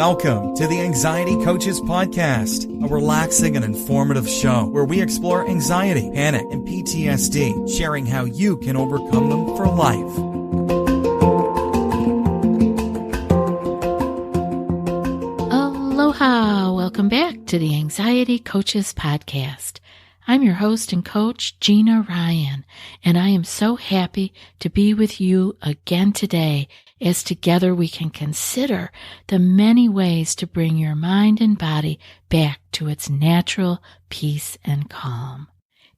Welcome to the Anxiety Coaches Podcast, a relaxing and informative show where we explore anxiety, panic, and PTSD, sharing how you can overcome them for life. Aloha! Welcome back to the Anxiety Coaches Podcast. I'm your host and coach, Gina Ryan, and I am so happy to be with you again today as together we can consider the many ways to bring your mind and body back to its natural peace and calm.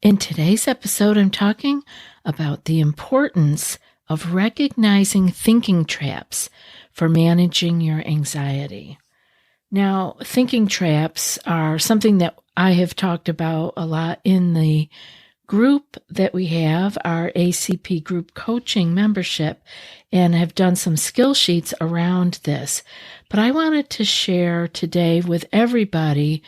In today's episode, I'm talking about the importance of recognizing thinking traps for managing your anxiety. Now, thinking traps are something that I have talked about a lot in the group that we have, our ACP group coaching membership, and have done some skill sheets around this. But I wanted to share today with everybody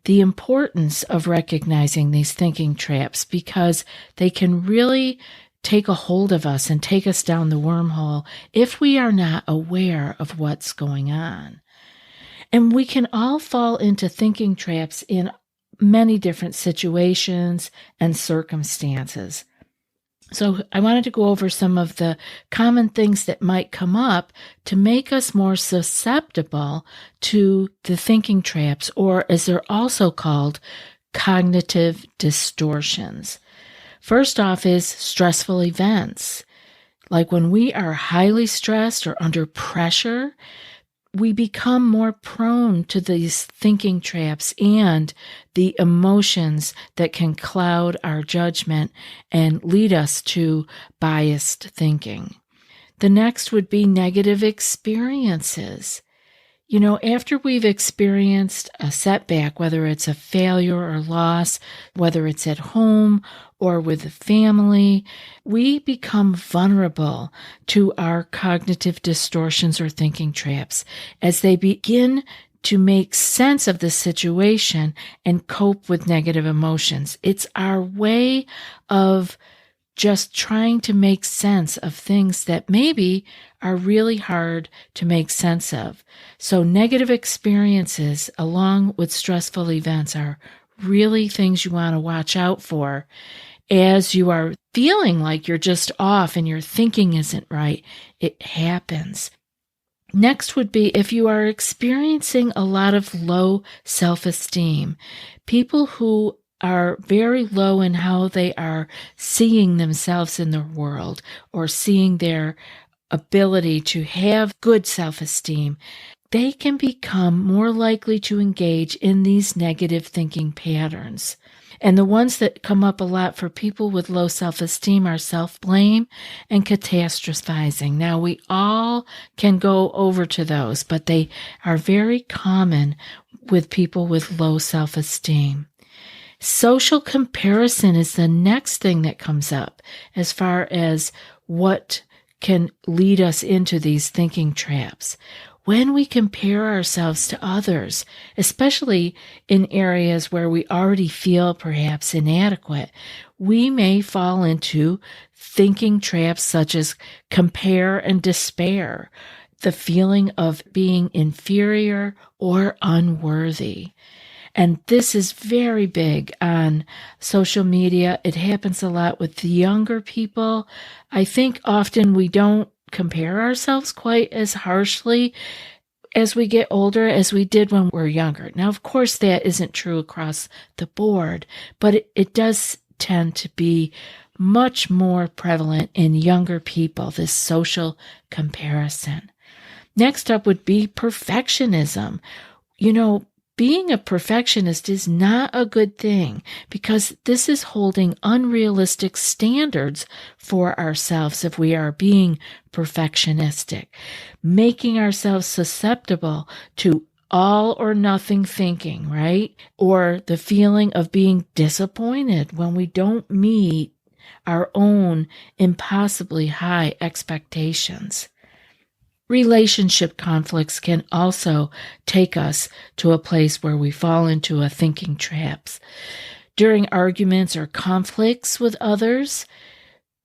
the importance of recognizing these thinking traps because they can really take a hold of us and take us down the wormhole if we are not aware of what's going on. And we can all fall into thinking traps in many different situations and circumstances. So I wanted to go over some of the common things that might come up to make us more susceptible to the thinking traps, or as they're also called, cognitive distortions. First off is stressful events. Like when we are highly stressed or under pressure, we become more prone to these thinking traps and the emotions that can cloud our judgment and lead us to biased thinking. The next would be negative experiences. You know, after we've experienced a setback, whether it's a failure or loss, whether it's at home or with family, we become vulnerable to our cognitive distortions or thinking traps as they begin to make sense of the situation and cope with negative emotions. It's our way of just trying to make sense of things that maybe are really hard to make sense of. So negative experiences along with stressful events are really things you want to watch out for as you are feeling like you're just off and your thinking isn't right. It happens. Next would be if you are experiencing a lot of low self-esteem. People who are very low in how they are seeing themselves in the world or seeing their ability to have good self-esteem, they can become more likely to engage in these negative thinking patterns. And the ones that come up a lot for people with low self-esteem are self-blame and catastrophizing. Now, we all can go over to those, but they are very common with people with low self-esteem. Social comparison is the next thing that comes up as far as what can lead us into these thinking traps. When we compare ourselves to others, especially in areas where we already feel perhaps inadequate, we may fall into thinking traps such as compare and despair, the feeling of being inferior or unworthy. And this is very big on social media. It happens a lot with the younger people. I think often we don't compare ourselves quite as harshly as we get older as we did when we're younger. Now, of course, that isn't true across the board, but it does tend to be much more prevalent in younger people, this social comparison. Next up would be perfectionism. You know, being a perfectionist is not a good thing because this is holding unrealistic standards for ourselves if we are being perfectionistic, making ourselves susceptible to all or nothing thinking, right? Or the feeling of being disappointed when we don't meet our own impossibly high expectations. Relationship conflicts can also take us to a place where we fall into a thinking traps. During arguments or conflicts with others,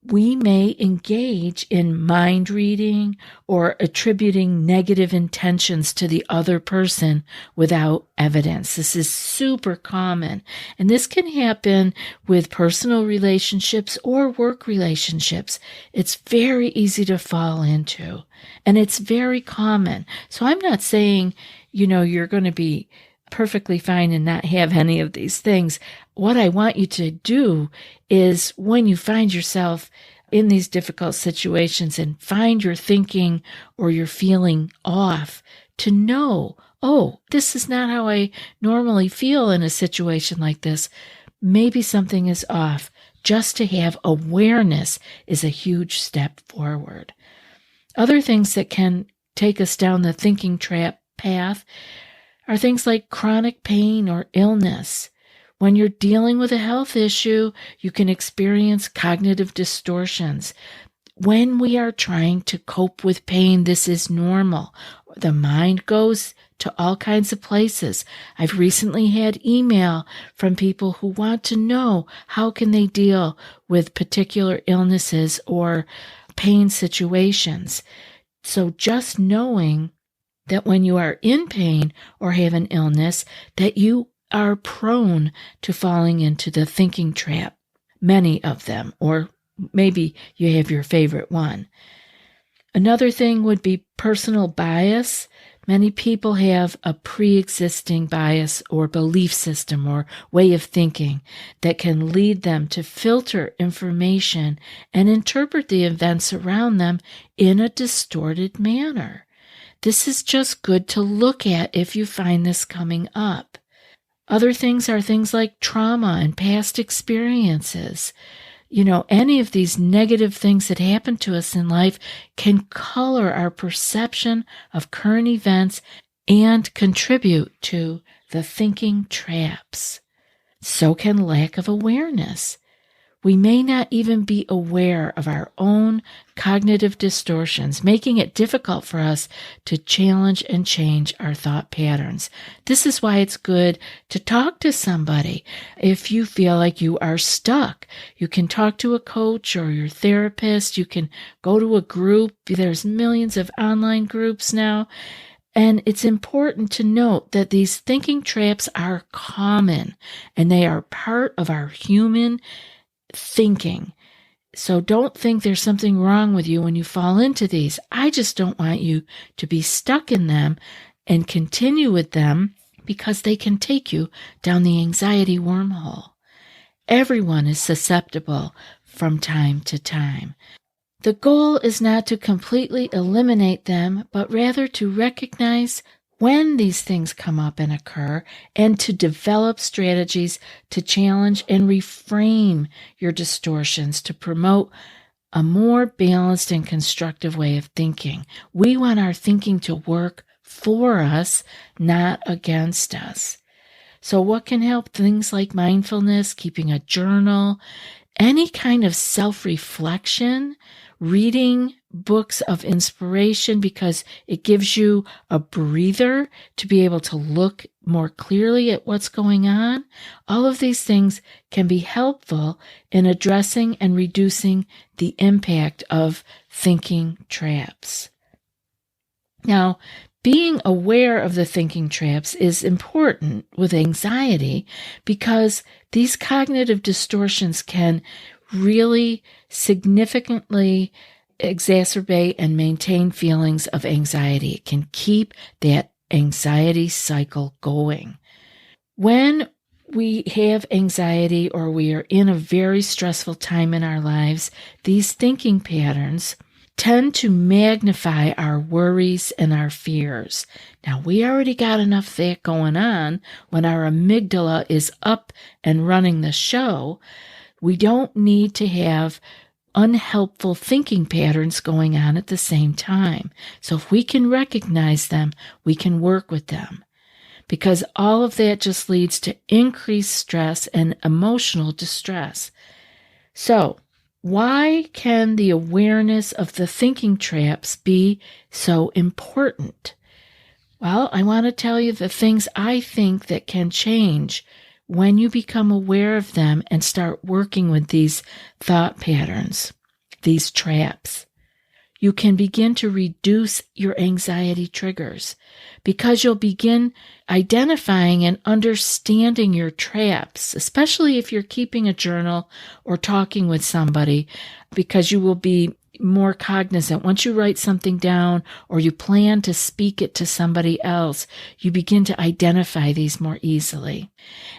we may engage in mind reading or attributing negative intentions to the other person without evidence. This is super common. And this can happen with personal relationships or work relationships. It's very easy to fall into, and it's very common. So I'm not saying, you're going to be perfectly fine and not have any of these things. What I want you to do is, when you find yourself in these difficult situations and find your thinking or your feeling off, to know, oh, this is not how I normally feel in a situation like this. Maybe something is off. Just to have awareness is a huge step forward. Other things that can take us down the thinking trap path are things like chronic pain or illness. When you're dealing with a health issue, you can experience cognitive distortions. When we are trying to cope with pain, this is normal. The mind goes to all kinds of places. I've recently had email from people who want to know how can they deal with particular illnesses or pain situations. So just knowing that when you are in pain or have an illness, that you are prone to falling into the thinking trap, many of them, or maybe you have your favorite one. Another thing would be personal bias. Many people have a pre-existing bias or belief system or way of thinking that can lead them to filter information and interpret the events around them in a distorted manner. This is just good to look at if you find this coming up. Other things are things like trauma and past experiences. Any of these negative things that happen to us in life can color our perception of current events and contribute to the thinking traps. So can lack of awareness. We may not even be aware of our own cognitive distortions, making it difficult for us to challenge and change our thought patterns. This is why it's good to talk to somebody. If you feel like you are stuck, you can talk to a coach or your therapist. You can go to a group. There's millions of online groups now. And it's important to note that these thinking traps are common and they are part of our human thinking. So don't think there's something wrong with you when you fall into these. I just don't want you to be stuck in them and continue with them, because they can take you down the anxiety wormhole. Everyone is susceptible from time to time. The goal is not to completely eliminate them, but rather to recognize when these things come up and occur, and to develop strategies to challenge and reframe your distortions to promote a more balanced and constructive way of thinking. We want our thinking to work for us, not against us. So what can help? Things like mindfulness, keeping a journal, any kind of self-reflection, reading books of inspiration, because it gives you a breather to be able to look more clearly at what's going on. All of these things can be helpful in addressing and reducing the impact of thinking traps. Now, being aware of the thinking traps is important with anxiety, because these cognitive distortions can really significantly exacerbate and maintain feelings of anxiety. It can keep that anxiety cycle going. When we have anxiety or we are in a very stressful time in our lives, these thinking patterns tend to magnify our worries and our fears. Now, we already got enough of that going on when our amygdala is up and running the show. We don't need to have unhelpful thinking patterns going on at the same time. So if we can recognize them, we can work with them, because all of that just leads to increased stress and emotional distress. So why can the awareness of the thinking traps be so important? Well, I want to tell you the things I think that can change when you become aware of them and start working with these thought patterns. these traps. You can begin to reduce your anxiety triggers because you'll begin identifying and understanding your traps, especially if you're keeping a journal or talking with somebody, because you will be more cognizant. Once you write something down or you plan to speak it to somebody else, you begin to identify these more easily.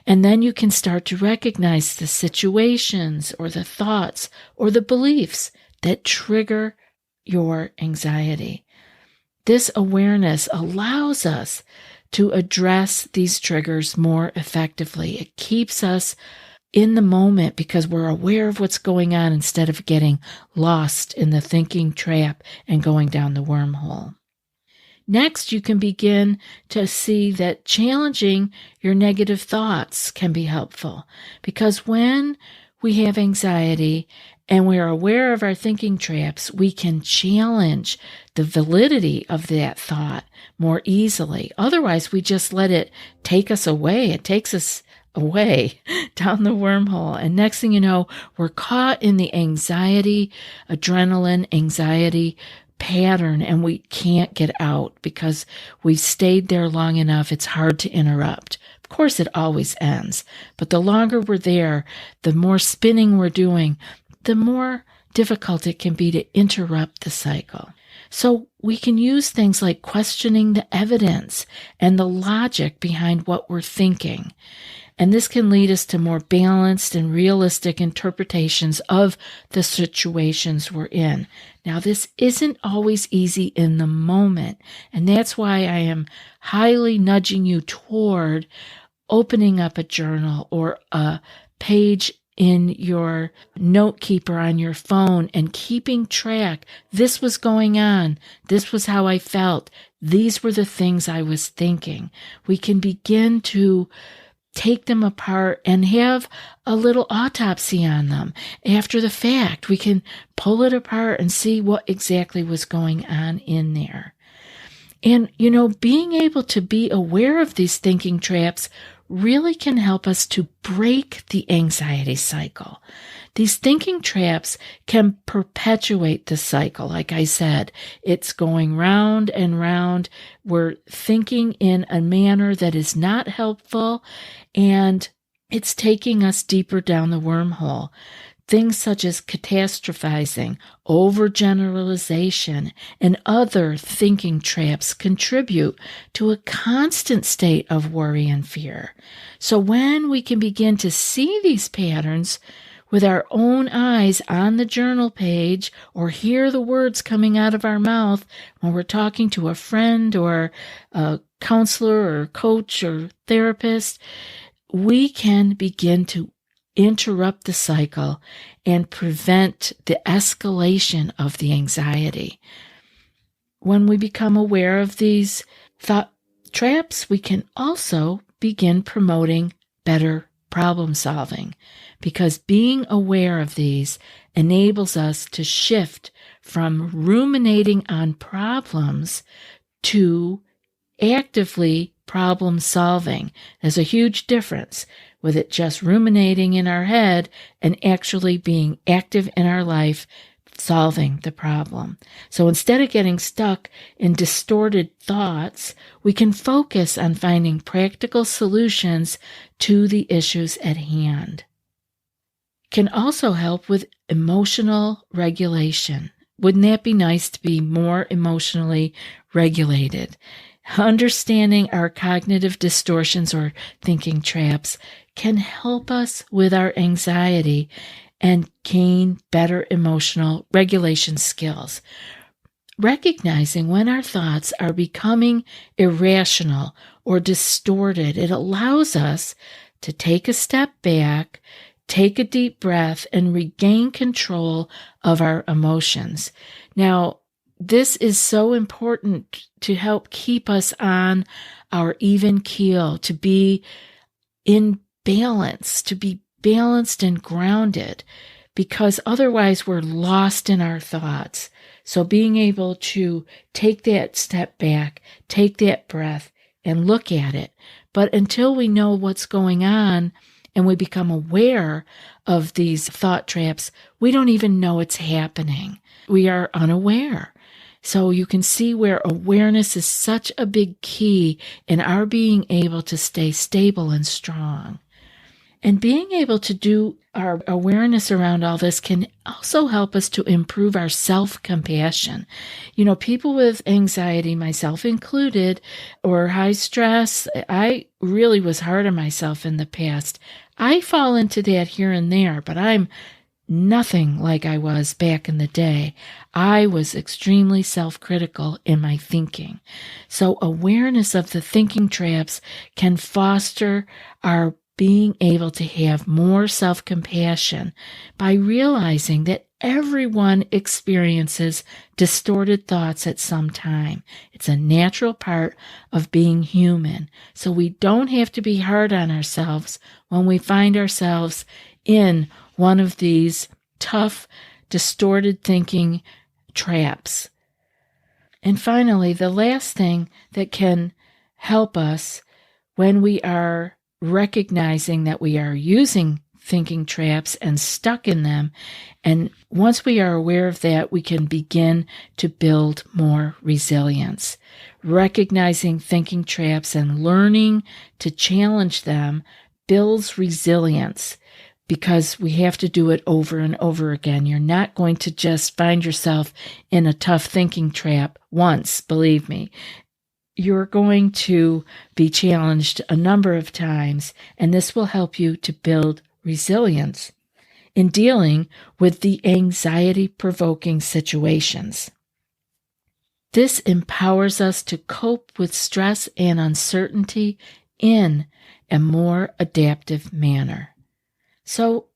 And then you can start to recognize the situations or the thoughts or the beliefs that trigger your anxiety. This awareness allows us to address these triggers more effectively. It keeps us in the moment because we're aware of what's going on instead of getting lost in the thinking trap and going down the wormhole. Next, you can begin to see that challenging your negative thoughts can be helpful, because when we have anxiety and we are aware of our thinking traps, we can challenge the validity of that thought more easily. Otherwise, we just let it take us away. It takes us away down the wormhole. And next thing you know, we're caught in the adrenaline anxiety pattern, and we can't get out because we've stayed there long enough. It's hard to interrupt. Of course, it always ends, but the longer we're there, the more spinning we're doing, the more difficult it can be to interrupt the cycle. So we can use things like questioning the evidence and the logic behind what we're thinking. And this can lead us to more balanced and realistic interpretations of the situations we're in. Now, this isn't always easy in the moment, and that's why I am highly nudging you toward opening up a journal or a page in your note keeper on your phone and keeping track. This was going on. This was how I felt. These were the things I was thinking. We can begin to take them apart and have a little autopsy on them. After the fact, we can pull it apart and see what exactly was going on in there. And, being able to be aware of these thinking traps really can help us to break the anxiety cycle. These thinking traps can perpetuate the cycle. Like I said, it's going round and round. We're thinking in a manner that is not helpful, and it's taking us deeper down the wormhole. Things such as catastrophizing, overgeneralization, and other thinking traps contribute to a constant state of worry and fear. So when we can begin to see these patterns with our own eyes on the journal page, or hear the words coming out of our mouth when we're talking to a friend or a counselor or coach or therapist, we can begin to interrupt the cycle and prevent the escalation of the anxiety. When we become aware of these thought traps, we can also begin promoting better problem solving, because being aware of these enables us to shift from ruminating on problems to actively problem solving. There's a huge difference with it just ruminating in our head and actually being active in our life, solving the problem. So instead of getting stuck in distorted thoughts, we can focus on finding practical solutions to the issues at hand. Can also help with emotional regulation. Wouldn't that be nice to be more emotionally regulated? Understanding our cognitive distortions or thinking traps can help us with our anxiety and gain better emotional regulation skills. Recognizing when our thoughts are becoming irrational or distorted, it allows us to take a step back, take a deep breath, and regain control of our emotions. Now, this is so important to help keep us on our even keel, to be in balance, to be balanced and grounded, because otherwise we're lost in our thoughts. So being able to take that step back, take that breath, and look at it. But until we know what's going on, and we become aware of these thought traps, we don't even know it's happening. We are unaware. So you can see where awareness is such a big key in our being able to stay stable and strong. And being able to do our awareness around all this can also help us to improve our self-compassion. People with anxiety, myself included, or high stress, I really was hard on myself in the past. I fall into that here and there, but I'm nothing like I was back in the day. I was extremely self-critical in my thinking. So awareness of the thinking traps can foster our being able to have more self-compassion by realizing that everyone experiences distorted thoughts at some time. It's a natural part of being human. So we don't have to be hard on ourselves when we find ourselves in one of these tough, distorted thinking traps. And finally, the last thing that can help us when we are recognizing that we are using thinking traps and stuck in them, and once we are aware of that, we can begin to build more resilience. Recognizing thinking traps and learning to challenge them builds resilience, because we have to do it over and over again. You're not going to just find yourself in a tough thinking trap once, believe me. You're going to be challenged a number of times, and this will help you to build resilience in dealing with the anxiety-provoking situations. This empowers us to cope with stress and uncertainty in a more adaptive manner. So,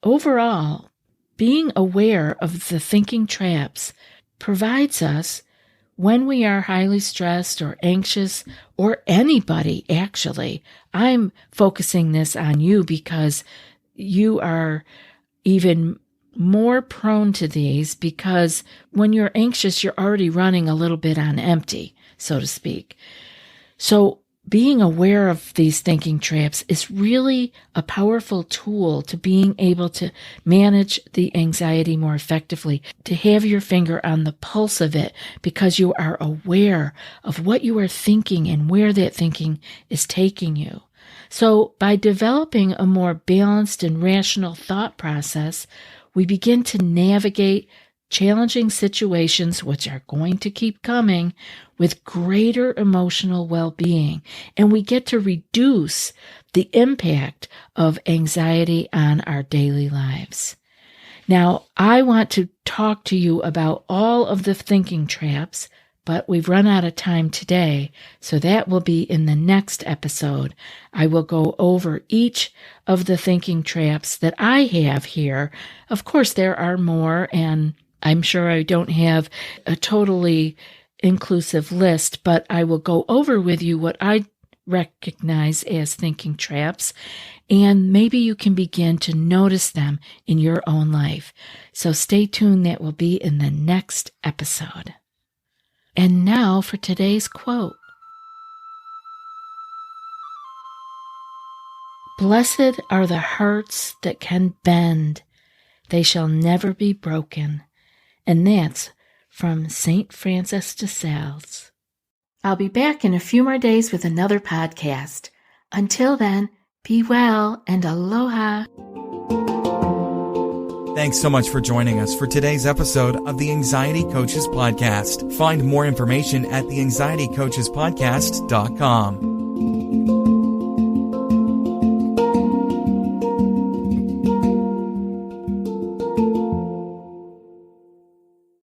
overall, being aware of the thinking traps provides us, when we are highly stressed or anxious, or anybody actually, I'm focusing this on you because you are even more prone to these, because when you're anxious, you're already running a little bit on empty, so to speak. So being aware of these thinking traps is really a powerful tool to being able to manage the anxiety more effectively, to have your finger on the pulse of it, because you are aware of what you are thinking and where that thinking is taking you. So by developing a more balanced and rational thought process, we begin to navigate challenging situations, which are going to keep coming, with greater emotional well-being, and we get to reduce the impact of anxiety on our daily lives. Now, I want to talk to you about all of the thinking traps, but we've run out of time today, so that will be in the next episode. I will go over each of the thinking traps that I have here. Of course, there are more, and I'm sure I don't have a totally inclusive list, but I will go over with you what I recognize as thinking traps, and maybe you can begin to notice them in your own life. So stay tuned, that will be in the next episode. And now for today's quote. Blessed are the hearts that can bend, they shall never be broken. And that's from St. Francis de Sales. I'll be back in a few more days with another podcast. Until then, be well and aloha. Thanks so much for joining us for today's episode of the Anxiety Coaches Podcast. Find more information at theanxietycoachespodcast.com.